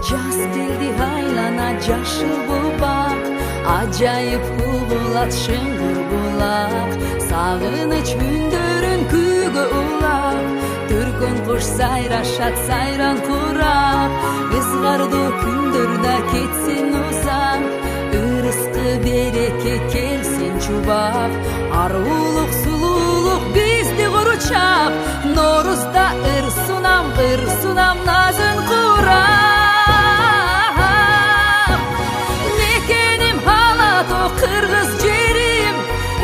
Жаз келди айлана жашыл бубак, ажайып угулат шыңгыр булак. Сагыныч күндөрүн күйгө улап, түркөн куш сайрашат сайран курап. Ызгардуу күндөрдө кетсин узак, ырыскы береке келсин чубак. Арулук сулуулук бизди куручап, Ноорузда ыр сунам назын курап. Мекеним Алато кыргыз жерим,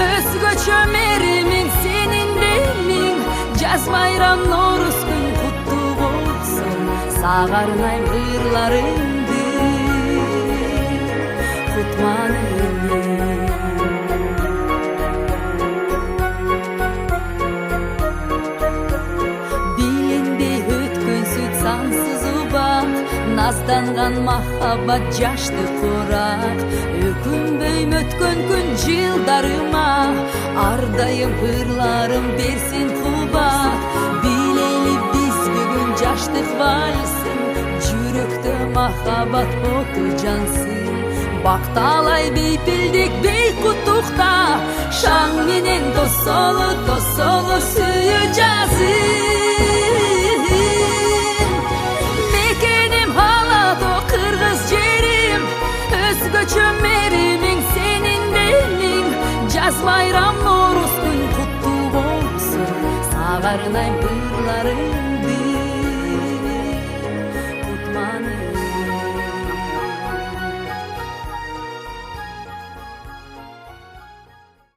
өзгөчө меримин сенин демиң. Жаз байрам Норуз күн куттуу болсун, сага арнайм ырларымды, кутманы билинбей өткөн сүт сансыз убак, назданган махаббат жашты курак. Өкүнбөйм өткөн күн жылдарыма, ар дайым ырларым берсин кубат. Билели биз бүгүн жаштык байсын, жүрөктө махаббат оту жансын. Бакталай бейпилдик бейкуттукта, шаң менен тосолу сүйүү жазып.